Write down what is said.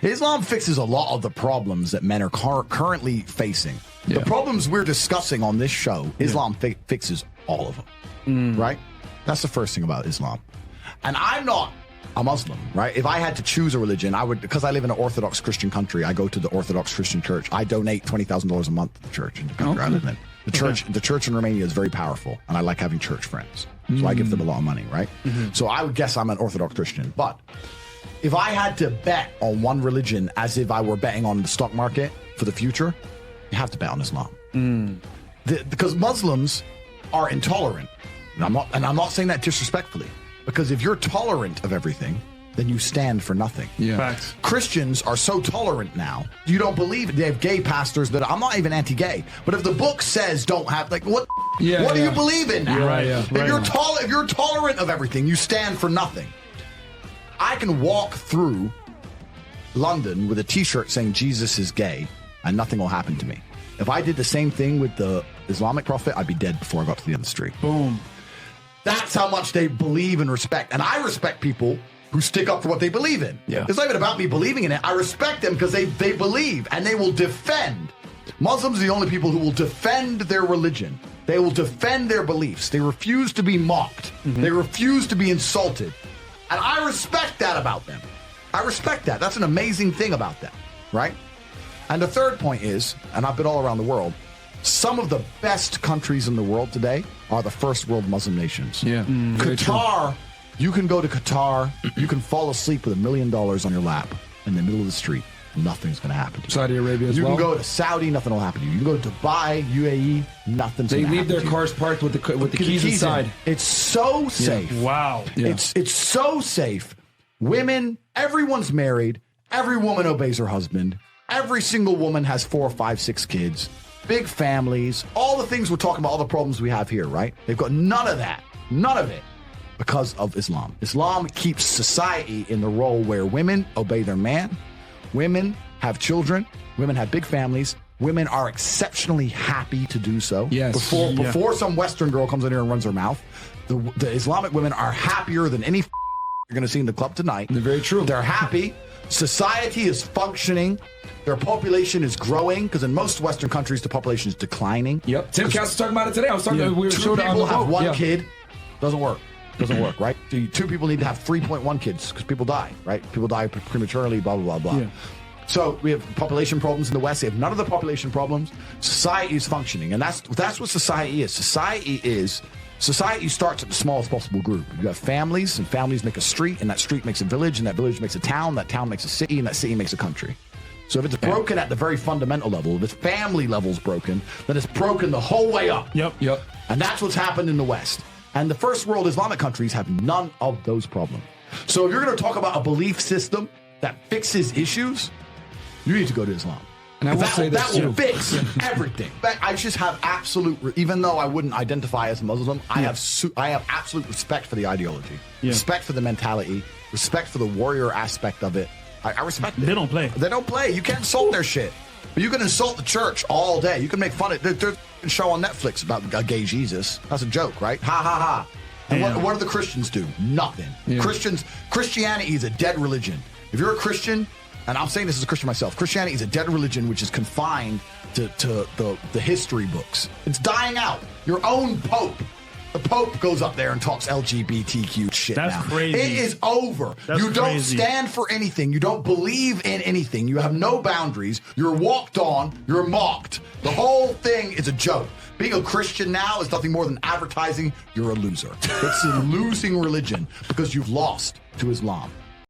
Islam fixes a lot of the problems that men are currently facing. The problems we're discussing on this show, Islam fixes all of them, right? That's the first thing about Islam. And I'm not a Muslim, right? If I had to choose a religion, I would, because I live in an Orthodox Christian country, I go to the Orthodox Christian church. I donate $20,000 a month to the church in the country I live in. The church in Romania is very powerful, and I like having church friends. So I give them a lot of money, right? So I would guess I'm an Orthodox Christian. But if I had to bet on one religion as if I were betting on the stock market for the future, you have to bet on Islam. Because Muslims are intolerant. And I'm not saying that disrespectfully. Because if you're tolerant of everything, then you stand for nothing. Facts. Christians are so tolerant now. You don't believe it. They have gay pastors that I'm not even anti-gay. But if the book says don't have, like, what do you believe in now? If you're tolerant of everything, you stand for nothing. I can walk through London with a t-shirt saying Jesus is gay and nothing will happen to me. If I did the same thing with the Islamic prophet, I'd be dead before I got to the end of the street. Boom. That's how much they believe and respect. And I respect people who stick up for what they believe in. It's not even about me believing in it. I respect them because they believe and they will defend. Muslims are the only people who will defend their religion. They will defend their beliefs. They refuse to be mocked. They refuse to be insulted. And I respect that about them. I respect that. That's an amazing thing about them, right? And the third point is, and I've been all around the world, some of the best countries in the world today are the first world Muslim nations. Qatar, you can go to Qatar, you can fall asleep with $1 million on your lap in the middle of the street. Nothing's going to happen to you. Saudi Arabia as well. You can go to Saudi, nothing will happen to you. You can go to Dubai, UAE, nothing's going to happen to you. They leave their cars parked with the keys inside. It's so safe. Wow. It's so safe. Women, everyone's married. Every woman obeys her husband. Every single woman has 4, 5, 6 kids. Big families, all the things we're talking about, all the problems we have here, right? They've got none of that, none of it, because of Islam. Islam keeps society in the role where women obey their man, women have children, women have big families, women are exceptionally happy to do so. Before some Western girl comes in here and runs her mouth, the Islamic women are happier than any you're going to see in the club tonight. They're very true. They're happy. Society is functioning. Their population is growing because in most Western countries, the population is declining. Tim Cass was talking about it today. I was talking. We were two people have one kid. Doesn't work. Right? Two people need to have 3.1 kids because people die. Right? People die prematurely. Blah blah blah blah. So we have population problems in the West. They have none of the population problems. Society is functioning, and that's what society is. Society starts at the smallest possible group. You have families, and families make a street, and that street makes a village, and that village makes a town, that town makes a city, and that city makes a country. So if it's broken at the very fundamental level, if its family level's broken, then it's broken the whole way up. Yep. And that's what's happened in the West. And the first world Islamic countries have none of those problems. So if you're going to talk about a belief system that fixes issues, you need to go to Islam. And I will say this that will fix everything. I just have absolute, even though I wouldn't identify as a Muslim, I have absolute respect for the ideology, respect for the mentality, respect for the warrior aspect of it. I respect it. They don't play. They don't play. You can't insult their shit. But you can insult the church all day. You can make fun of it. There's a show on Netflix about a gay Jesus. That's a joke, right? Ha, ha, ha. And what do the Christians do? Nothing. Christianity is a dead religion. If you're a Christian, and I'm saying this as a Christian myself, Christianity is a dead religion which is confined to the history books. It's dying out. Your own Pope. The Pope goes up there and talks LGBTQ shit. That's crazy. It is over. You don't stand for anything. You don't believe in anything. You have no boundaries. You're walked on. You're mocked. The whole thing is a joke. Being a Christian now is nothing more than advertising you're a loser. It's a losing religion because you've lost to Islam.